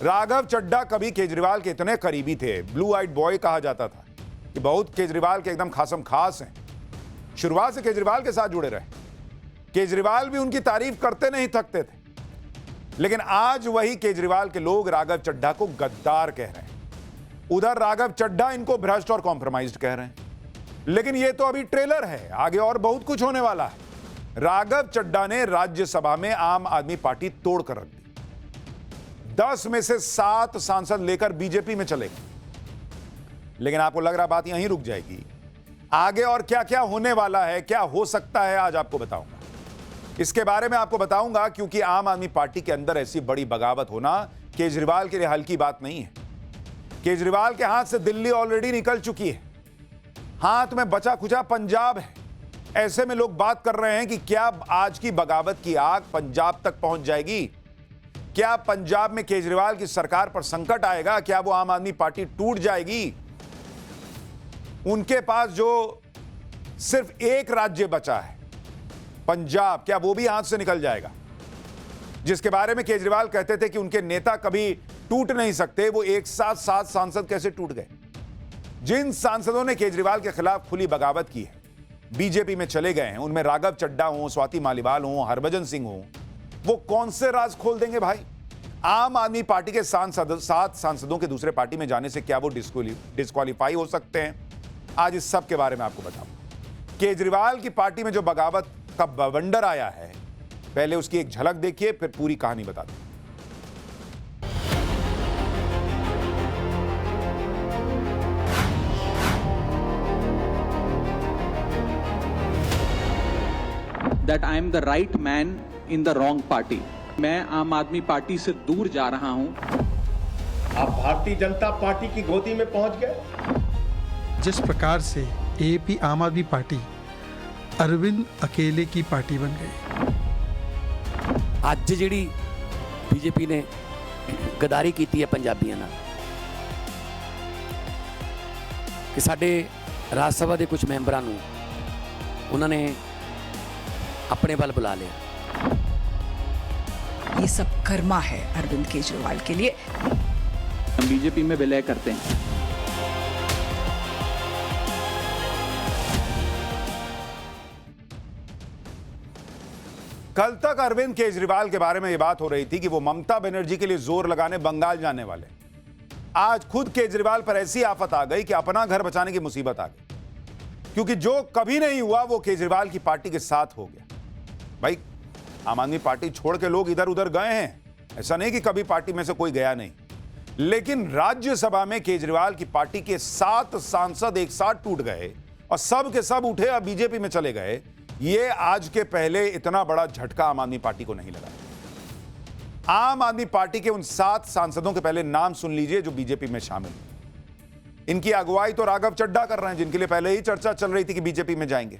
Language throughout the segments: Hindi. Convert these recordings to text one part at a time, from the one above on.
राघव चड्ढा कभी केजरीवाल के इतने करीबी थे, ब्लू आइड बॉय कहा जाता था कि बहुत केजरीवाल के एकदम खासम खास हैं। शुरुआत से केजरीवाल के साथ जुड़े रहे, केजरीवाल भी उनकी तारीफ करते नहीं थकते थे। लेकिन आज वही केजरीवाल के लोग राघव चड्ढा को गद्दार कह रहे हैं, उधर राघव चड्ढा इनको भ्रष्ट और कॉम्प्रोमाइज्ड कह रहे हैं। लेकिन यह तो अभी ट्रेलर है, आगे और बहुत कुछ होने वाला है। राघव चड्ढा ने राज्यसभा में आम आदमी पार्टी तोड़कर रख दी। 10 में से 7 सांसद लेकर बीजेपी में चले गए। लेकिन आपको लग रहा बात यहीं रुक जाएगी? आगे और क्या क्या होने वाला है, क्या हो सकता है, आज आपको बताऊंगा। इसके बारे में आपको बताऊंगा क्योंकि आम आदमी पार्टी के अंदर ऐसी बड़ी बगावत होना केजरीवाल के लिए हल्की बात नहीं है। केजरीवाल के हाथ से दिल्ली ऑलरेडी निकल चुकी है, हाथ में बचा खुचा पंजाब है। ऐसे में लोग बात कर रहे हैं कि क्या आज की बगावत की आग पंजाब तक पहुंच जाएगी? क्या पंजाब में केजरीवाल की सरकार पर संकट आएगा? क्या वो आम आदमी पार्टी टूट जाएगी? उनके पास जो सिर्फ एक राज्य बचा है, पंजाब, क्या वो भी हाथ से निकल जाएगा? जिसके बारे में केजरीवाल कहते थे कि उनके नेता कभी टूट नहीं सकते, वो एक साथ 7 सांसद कैसे टूट गए? जिन सांसदों ने केजरीवाल के खिलाफ खुली बगावत की है, बीजेपी में चले गए हैं, उनमें राघव चड्ढा हो, स्वाति मालीवाल हो, हरभजन सिंह हो, वो कौन से राज खोल देंगे भाई? आम आदमी पार्टी के 7 सांसदों के दूसरे पार्टी में जाने से क्या वो डिस्क्वालीफाई हो सकते हैं? आज इस सब के बारे में आपको बताऊं। केजरीवाल की पार्टी में जो बगावत का बवंडर आया है, पहले उसकी एक झलक देखिए, फिर पूरी कहानी बता दूं। That I am the right man in the wrong party. मैं आम आदमी पार्टी से दूर जा रहा हूं। आप भारतीय जनता पार्टी की गोदी में पहुंच गए। जिस प्रकार से एपी आम आदमी पार्टी अरविंद अकेले की पार्टी बन गई। ਅੱਜ ਜਿਹੜੀ बीजेपी ने गदारी की है पंजाबियों नाल कि साडे राज सभा के कुछ मैंबरां नूं उन्होंने अपने बल बुला लिया। ये सब कर्मा है अरविंद केजरीवाल के लिए। हम बीजेपी में विलय करते हैं। कल तक अरविंद केजरीवाल के बारे में यह बात हो रही थी कि वो ममता बनर्जी के लिए जोर लगाने बंगाल जाने वाले। आज खुद केजरीवाल पर ऐसी आफत आ गई कि अपना घर बचाने की मुसीबत आ गई, क्योंकि जो कभी नहीं हुआ वो केजरीवाल की पार्टी के साथ हो गया। भाई, आम आदमी पार्टी छोड़ के लोग इधर उधर गए हैं, ऐसा नहीं कि कभी पार्टी में से कोई गया नहीं, लेकिन राज्यसभा में केजरीवाल की पार्टी के 7 सांसद एक साथ टूट गए और सब के सब उठे और बीजेपी में चले गए। ये आज के पहले इतना बड़ा झटका आम आदमी पार्टी को नहीं लगा। आम आदमी पार्टी के उन 7 सांसदों के पहले नाम सुन लीजिए जो बीजेपी में शामिल हैं। इनकी अगुवाई तो राघव चड्ढा कर रहे हैं, जिनके लिए पहले ही चर्चा चल रही थी कि बीजेपी में जाएंगे।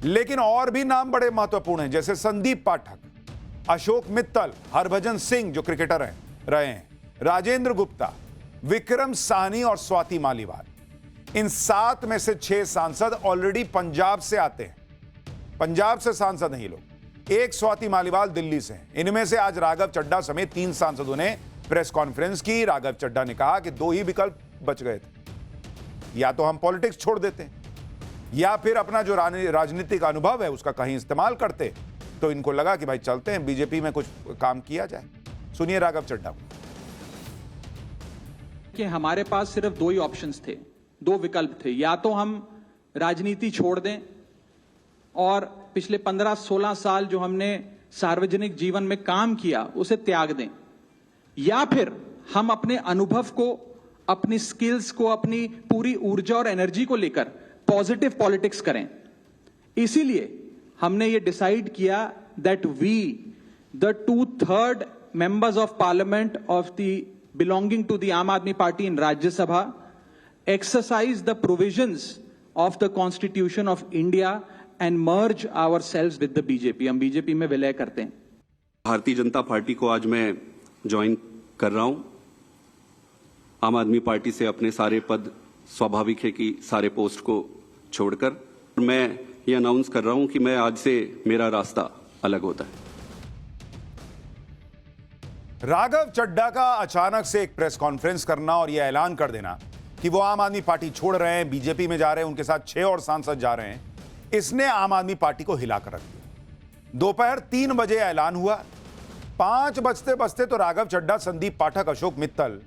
लेकिन और भी नाम बड़े महत्वपूर्ण हैं, जैसे संदीप पाठक, अशोक मित्तल, हरभजन सिंह जो क्रिकेटर रहे हैं, राजेंद्र गुप्ता, विक्रम साहनी और स्वाति मालीवाल। इन 7 में से 6 सांसद ऑलरेडी पंजाब से आते हैं। पंजाब से सांसद हैं ये लोग। एक स्वाति मालीवाल दिल्ली से हैं। इनमें से आज राघव चड्ढा समेत 3 सांसदों ने प्रेस कॉन्फ्रेंस की। राघव चड्ढा ने कहा कि 2 ही विकल्प बच गए थे, या तो हम पॉलिटिक्स छोड़ देते या फिर अपना जो राजनीतिक अनुभव है उसका कहीं इस्तेमाल करते। तो इनको लगा कि भाई चलते हैं बीजेपी में कुछ काम किया जाए। सुनिए राघव चड्ढा। कि हमारे पास सिर्फ 2 ही ऑप्शंस थे, 2 विकल्प थे। या तो हम राजनीति छोड़ दें और पिछले 15-16 साल जो हमने सार्वजनिक जीवन में काम किया उसे त्याग दें, या फिर हम अपने अनुभव को, अपनी स्किल्स को, अपनी पूरी ऊर्जा और एनर्जी को लेकर पॉजिटिव पॉलिटिक्स करें। इसीलिए हमने ये डिसाइड किया that we the 2/3 members of parliament of the belonging to the Aam Aadmi Party in Rajya Sabha exercise the provisions of the constitution of India and merge ourselves with the BJP. हम बीजेपी में विलय करते हैं। भारतीय जनता पार्टी को आज मैं ज्वाइन कर रहा हूं। आम आदमी पार्टी से अपने सारे पद, स्वाभाविक है कि सारे पोस्ट को छोड़कर मैं ये अनाउंस कर रहा हूं कि मैं आज से मेरा रास्ता अलग होता है। राघव चड्ढा का अचानक से एक प्रेस कॉन्फ्रेंस करना और यह ऐलान कर देना कि वो आम आदमी पार्टी छोड़ रहे हैं, बीजेपी में जा रहे हैं, उनके साथ 6 और सांसद जा रहे हैं, इसने आम आदमी पार्टी को हिलाकर रख दिया। दोपहर 3 बजे ऐलान हुआ, 5 बजते बजते तो राघव चड्ढा, संदीप पाठक, अशोक मित्तल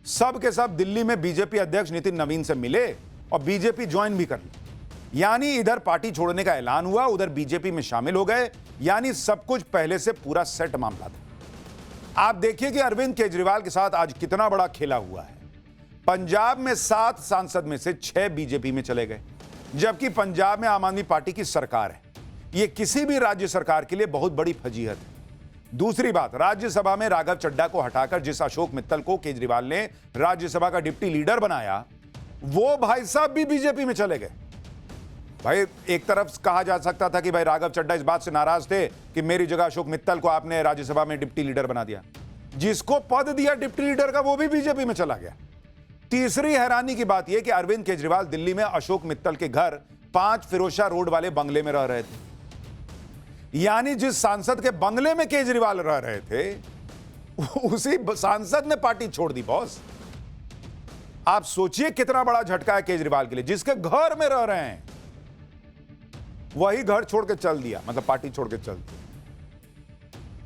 सब के सब दिल्ली में बीजेपी अध्यक्ष नितिन नवीन से मिले और बीजेपी ज्वाइन भी कर ली। यानी इधर पार्टी छोड़ने का ऐलान हुआ, उधर बीजेपी में शामिल हो गए। यानी सब कुछ पहले से पूरा सेट मामला था। आप देखिए कि अरविंद केजरीवाल के साथ आज कितना बड़ा खेला हुआ है। पंजाब में 7 सांसद में से 6 बीजेपी में चले गए, जबकि पंजाब में आम आदमी पार्टी की सरकार है। यह किसी भी राज्य सरकार के लिए बहुत बड़ी फजीहत है। दूसरी बात, राज्यसभा में राघव चड्ढा को हटाकर जिस अशोक मित्तल को केजरीवाल ने राज्यसभा का डिप्टी लीडर बनाया, वो भाई साहब भी बीजेपी में चले गए। भाई एक तरफ कहा जा सकता था कि भाई राघव चड्ढा इस बात से नाराज थे कि मेरी जगह अशोक मित्तल को आपने राज्यसभा में डिप्टी लीडर बना दिया। जिसको पद दिया डिप्टी लीडर का वो भी बीजेपी में चला गया। तीसरी हैरानी की बात यह कि अरविंद केजरीवाल दिल्ली में अशोक मित्तल के घर 5 फिरोजशाह रोड वाले बंगले में रह रहे थे। यानी जिस सांसद के बंगले में केजरीवाल रह रहे थे, उसी सांसद ने पार्टी छोड़ दी। बॉस, आप सोचिए कितना बड़ा झटका है केजरीवाल के लिए। जिसके घर में रह रहे हैं वही घर छोड़ के चल दिया, मतलब पार्टी छोड़ के चल दी।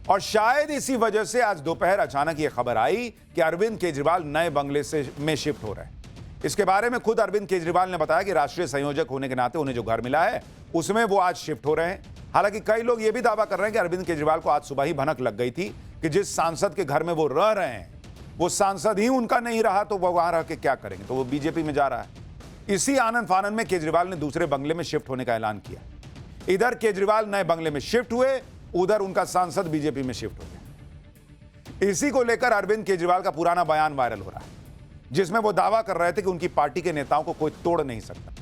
और शायद इसी वजह से आज दोपहर अचानक यह खबर आई कि अरविंद केजरीवाल नए बंगले में शिफ्ट हो रहे हैं। इसके बारे में खुद अरविंद केजरीवाल ने बताया कि राष्ट्रीय संयोजक होने के नाते उन्हें जो घर मिला है उसमें वो आज शिफ्ट हो रहे हैं। हालांकि कई लोग यह भी दावा कर रहे हैं कि अरविंद केजरीवाल को आज सुबह ही भनक लग गई थी कि जिस सांसद के घर में वो रह रहे हैं वो सांसद ही उनका नहीं रहा, तो वो वहां रह के क्या करेंगे, तो वो बीजेपी में जा रहा है। इसी आनंद फानंद में केजरीवाल ने दूसरे बंगले में शिफ्ट होने का ऐलान किया। इधर केजरीवाल नए बंगले में शिफ्ट हुए, उधर उनका सांसद बीजेपी में शिफ्ट हो गया। इसी को लेकर अरविंद केजरीवाल का पुराना बयान वायरल हो रहा है, जिसमें वो दावा कर रहे थे कि उनकी पार्टी के नेताओं को कोई तोड़ नहीं सकता।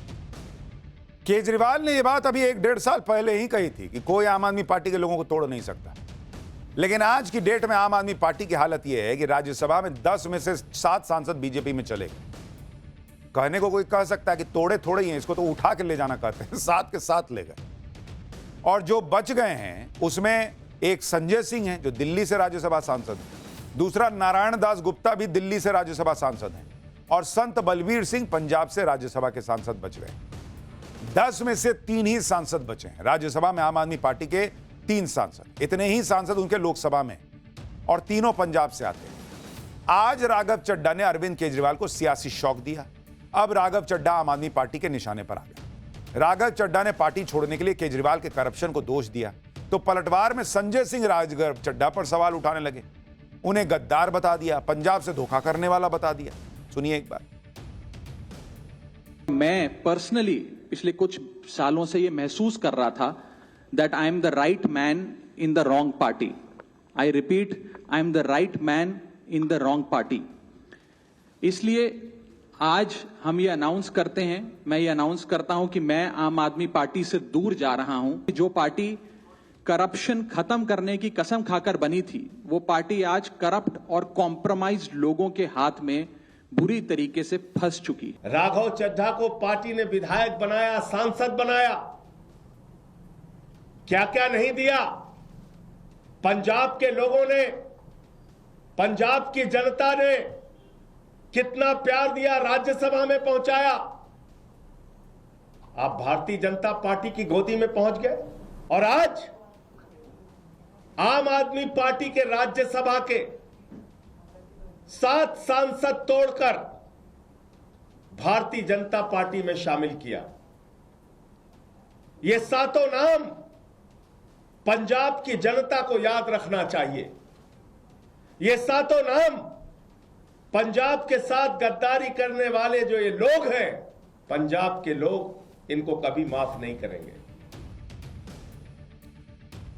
केजरीवाल ने यह बात अभी 1-1.5 साल पहले ही कही थी कि कोई आम आदमी पार्टी के लोगों को तोड़ नहीं सकता। लेकिन आज की डेट में आम आदमी पार्टी की हालत यह है कि राज्यसभा में 10 में से 7 सांसद बीजेपी में चले गए। कहने को कोई कह सकता है कि तोड़े थोड़े ही हैं, इसको तो उठा के ले जाना कहते हैं। 7 के 7 ले गए। और जो बच गए हैं उसमें एक संजय सिंह है जो दिल्ली से राज्यसभा सांसद है, दूसरा नारायण दास गुप्ता भी दिल्ली से राज्यसभा सांसद हैं, और संत बलवीर सिंह पंजाब से राज्यसभा के सांसद बच गए। 10 में से 3 ही सांसद बचे हैं। राज्यसभा में आम आदमी पार्टी के 3 सांसद, इतने ही सांसद उनके लोकसभा में, और तीनों पंजाब से आते हैं। आज राघव चड्ढा ने अरविंद केजरीवाल को सियासी शॉक दिया। अब राघव चड्ढा आम आदमी पार्टी के निशाने पर आ गया। राघव चड्ढा ने पार्टी छोड़ने के लिए केजरीवाल के करप्शन को दोष दिया, तो पलटवार में संजय सिंह राघव चड्ढा पर सवाल उठाने लगे। उन्हें गद्दार बता दिया, पंजाब से धोखा करने वाला बता दिया। सुनिए एक बार। मैं पर्सनली पिछले कुछ सालों से यह महसूस कर रहा था that I am the right man in the wrong party. I repeat, I am the right man in the wrong party. इसलिए आज हम ये अनाउंस करते हैं, मैं ये अनाउंस करता हूं कि मैं आम आदमी पार्टी से दूर जा रहा हूं। जो पार्टी करप्शन खत्म करने की कसम खाकर बनी थी, वो पार्टी आज करप्ट और कॉम्प्रोमाइज्ड लोगों के हाथ में बुरी तरीके से फंस चुकी है। राघव चड्ढा को पार्टी ने विधायक बनाया, सांसद बनाया, क्या क्या नहीं दिया। पंजाब के लोगों ने, पंजाब की जनता ने कितना प्यार दिया, राज्यसभा में पहुंचाया। आप भारतीय जनता पार्टी की गोदी में पहुंच गए और आज आम आदमी पार्टी के राज्यसभा के 7 सांसद तोड़कर भारतीय जनता पार्टी में शामिल किया। ये 7 नाम पंजाब की जनता को याद रखना चाहिए। ये 7 नाम पंजाब के साथ गद्दारी करने वाले जो ये लोग हैं, पंजाब के लोग इनको कभी माफ नहीं करेंगे।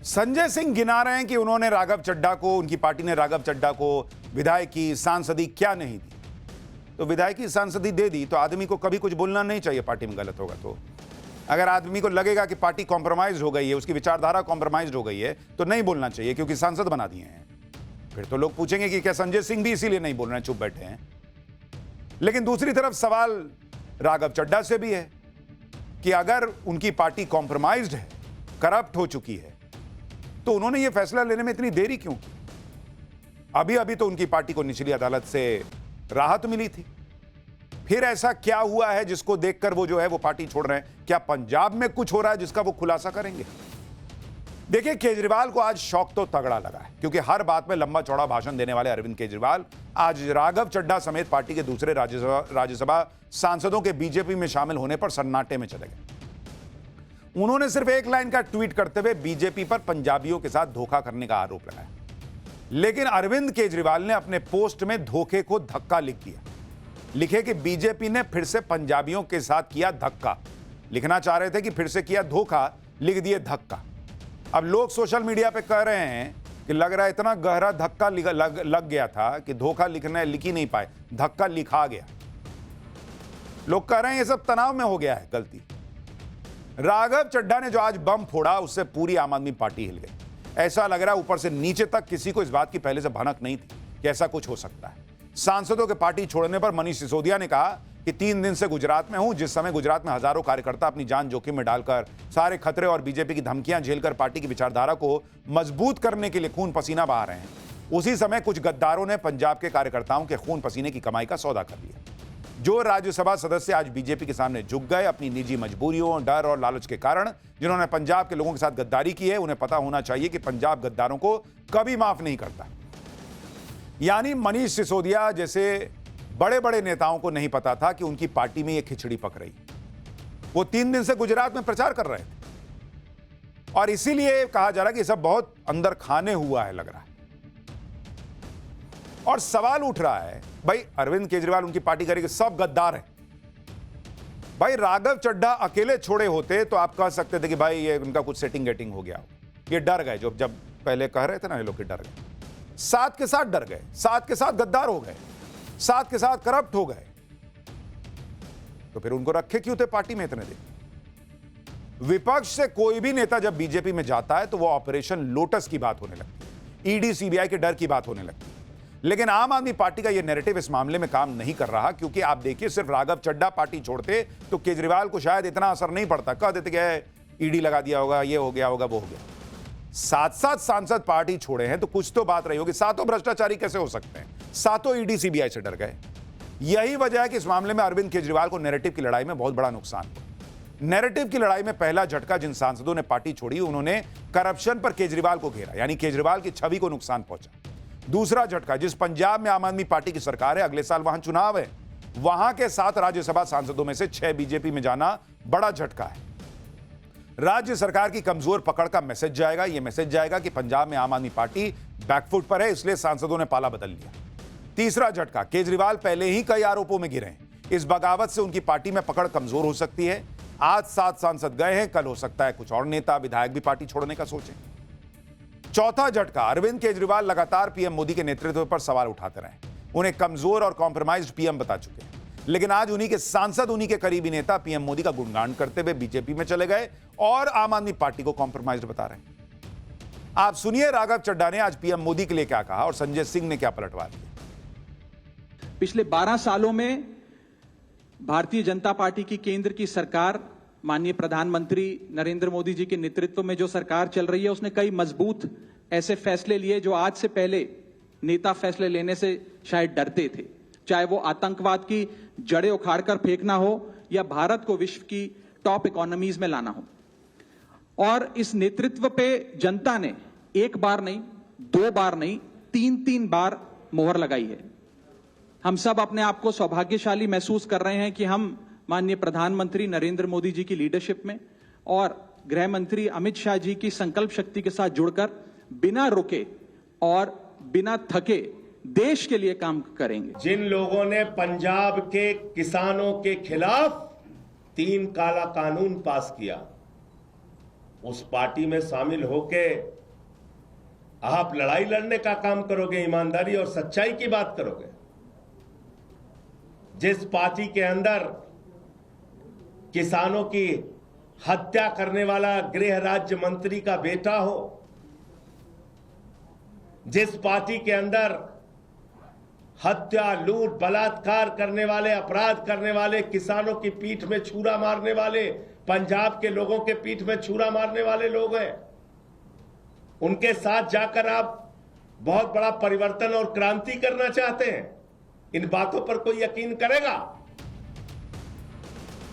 संजय सिंह गिना रहे हैं कि उन्होंने राघव चड्ढा को, उनकी पार्टी ने राघव चड्ढा को विधायकी सांसदी क्या नहीं दी। तो विधायकी सांसदी दे दी तो आदमी को कभी कुछ बोलना नहीं चाहिए पार्टी में गलत होगा तो। अगर आदमी को लगेगा कि पार्टी कॉम्प्रोमाइज हो गई है, उसकी विचारधारा कॉम्प्रोमाइज हो गई है, तो नहीं बोलना चाहिए क्योंकि सांसद बना दिए हैं। फिर तो लोग पूछेंगे कि क्या संजय सिंह भी इसीलिए नहीं बोल रहे हैं, चुप बैठे हैं। लेकिन दूसरी तरफ सवाल राघव चड्ढा से भी है कि अगर उनकी पार्टी कॉम्प्रोमाइज्ड है, करप्ट हो चुकी है, तो उन्होंने यह फैसला लेने में इतनी देरी क्यों की? अभी अभी तो उनकी पार्टी को निचली अदालत से राहत मिली थी। फिर ऐसा क्या हुआ है जिसको देखकर वो जो है वो पार्टी छोड़ रहे हैं? क्या पंजाब में कुछ हो रहा है जिसका वो खुलासा करेंगे? देखिए, केजरीवाल को आज शौक तो तगड़ा लगा है, क्योंकि हर बात में लंबा चौड़ा भाषण देने वाले अरविंद केजरीवाल आज राघव चड्ढा समेत पार्टी के दूसरे राज्यसभा सांसदों के बीजेपी में शामिल होने पर सन्नाटे में चले गए। उन्होंने सिर्फ एक लाइन का ट्वीट करते हुए बीजेपी पर पंजाबियों के साथ धोखा करने का आरोप लगाया, लेकिन अरविंद केजरीवाल ने अपने पोस्ट में धोखे को धक्का लिख दिया। लिखे कि बीजेपी ने फिर से पंजाबियों के साथ किया धक्का। लिखना चाह रहे थे कि फिर से किया धोखा, लिख दिए धक्का। अब लोग सोशल मीडिया पे कह रहे हैं कि लग रहा है इतना गहरा धक्का लग गया था कि धोखा लिख ही नहीं पाए, धक्का लिखा गया। लोग कह रहे हैं ये सब तनाव में हो गया है गलती। राघव चड्ढा ने जो आज बम फोड़ा उससे पूरी आम आदमी पार्टी हिल गई। ऐसा लग रहा है ऊपर से नीचे तक किसी को इस बात की पहले से भनक नहीं थी कि ऐसा कुछ हो सकता है। सांसदों के पार्टी छोड़ने पर मनीष सिसोदिया ने कहा कि 3 दिन से गुजरात में हूं, जिस समय गुजरात में हजारों कार्यकर्ता अपनी जान जोखिम में डालकर सारे खतरे और बीजेपी की धमकियां झेलकर पार्टी की विचारधारा को मजबूत करने के लिए खून पसीना बहा रहे हैं, उसी समय कुछ गद्दारों ने पंजाब के कार्यकर्ताओं के खून पसीने की कमाई का सौदा कर लिया। जो राज्यसभा सदस्य आज बीजेपी के सामने झुक गए अपनी निजी मजबूरियों, डर और लालच के कारण, जिन्होंने पंजाब के लोगों के साथ गद्दारी की है, उन्हें पता होना चाहिए कि पंजाब गद्दारों को कभी माफ नहीं करता। यानी मनीष सिसोदिया जैसे बड़े बड़े नेताओं को नहीं पता था कि उनकी पार्टी में यह खिचड़ी पक रही। वो 3 दिन से गुजरात में प्रचार कर रहे थे और इसीलिए कहा जा रहा है कि सब बहुत अंदर खाने हुआ है लग रहा है। और सवाल उठ रहा है, भाई अरविंद केजरीवाल उनकी पार्टी करेगी, सब गद्दार हैं। भाई राघव चड्ढा अकेले छोड़े होते तो आप कह सकते थे कि भाई ये उनका कुछ सेटिंग गेटिंग हो गया, ये डर गए। जब पहले कह रहे थे ना ये लोग डर गए, साथ के साथ डर गए, साथ के साथ गद्दार हो गए, साथ के साथ करप्ट हो गए, तो फिर उनको रखे क्यों थे पार्टी में इतने दिन? विपक्ष से कोई भी नेता जब बीजेपी में जाता है तो वो ऑपरेशन लोटस की बात होने लगती है, ईडी सीबीआई के डर की बात होने लगती है। लेकिन आम आदमी पार्टी का यह नैरेटिव इस मामले में काम नहीं कर रहा, क्योंकि आप देखिए सिर्फ राघव चड्ढा पार्टी छोड़ते तो केजरीवाल को शायद इतना असर नहीं पड़ता, कह देते कि ईडी लगा दिया होगा, ये हो गया होगा, वो हो गया। 7 सांसद पार्टी छोड़े हैं तो कुछ तो बात रही होगी। सातों भ्रष्टाचारी कैसे हो सकते हैं? सातों ईडी सीबीआई से डर गए। यही वजह है कि इस मामले में अरविंद केजरीवाल को नैरेटिव की लड़ाई में बहुत बड़ा नुकसान हुआ। नैरेटिव की लड़ाई में पहला झटका जिन सांसदों ने पार्टी छोड़ी, उन्होंने करप्शन पर केजरीवाल को घेरा, यानी केजरीवाल की छवि को नुकसान पहुंचा। दूसरा झटका, जिस पंजाब में आम आदमी पार्टी की सरकार है, अगले साल वहां चुनाव है, वहां के 7 राज्यसभा सांसदों में से 6 बीजेपी में जाना बड़ा झटका है। राज्य सरकार की कमजोर पकड़ का मैसेज जाएगा। यह मैसेज जाएगा कि पंजाब में आम आदमी पार्टी बैकफुट पर है, इसलिए सांसदों ने पाला बदल लिया। तीसरा झटका, केजरीवाल पहले ही कई आरोपों में घिरे हैं, इस बगावत से उनकी पार्टी में पकड़ कमजोर हो सकती है। आज 7 सांसद गए हैं, कल हो सकता है कुछ और नेता विधायक भी पार्टी छोड़ने का सोचें। चौथा झटका, अरविंद केजरीवाल लगातार पीएम मोदी के नेतृत्व पर सवाल उठाते रहे, उन्हें कमजोर और कॉम्प्रोमाइज्ड पीएम बता चुके हैं। लेकिन आज उन्हीं के सांसद, उन्हीं के करीबी नेता पीएम मोदी का गुणगान करते हुए बीजेपी में चले गए और आम आदमी पार्टी को कॉम्प्रोमाइज्ड बता रहे हैं। आप सुनिए राघव चड्ढा ने आज पीएम मोदी के लिए क्या कहा और संजय सिंह ने क्या पलटवार किया। पिछले 12 सालों में भारतीय जनता पार्टी की केंद्र की सरकार, माननीय प्रधानमंत्री नरेंद्र मोदी जी के नेतृत्व में जो सरकार चल रही है, उसने कई मजबूत ऐसे फैसले लिए जो आज से पहले नेता फैसले लेने से शायद डरते थे। चाहे वो आतंकवाद की जड़ें उखाड़कर फेंकना हो या भारत को विश्व की टॉप इकोनॉमीज में लाना हो। और इस नेतृत्व पे जनता ने 1 बार नहीं, 2 बार नहीं, 3 बार मोहर लगाई है। हम सब अपने आप को सौभाग्यशाली महसूस कर रहे हैं कि हम माननीय प्रधानमंत्री नरेंद्र मोदी जी की लीडरशिप में और गृह मंत्री अमित शाह जी की संकल्प शक्ति के साथ जुड़कर बिना रुके और बिना थके देश के लिए काम करेंगे। जिन लोगों ने पंजाब के किसानों के खिलाफ 3 काला कानून पास किया, उस पार्टी में शामिल होके आप लड़ाई लड़ने का काम करोगे, ईमानदारी और सच्चाई की बात करोगे। जिस पार्टी के अंदर किसानों की हत्या करने वाला गृह राज्य मंत्री का बेटा हो, जिस पार्टी के अंदर हत्या, लूट, बलात्कार करने वाले, अपराध करने वाले, किसानों की पीठ में छुरा मारने वाले, पंजाब के लोगों के पीठ में छुरा मारने वाले लोग हैं, उनके साथ जाकर आप बहुत बड़ा परिवर्तन और क्रांति करना चाहते हैं। इन बातों पर कोई यकीन करेगा?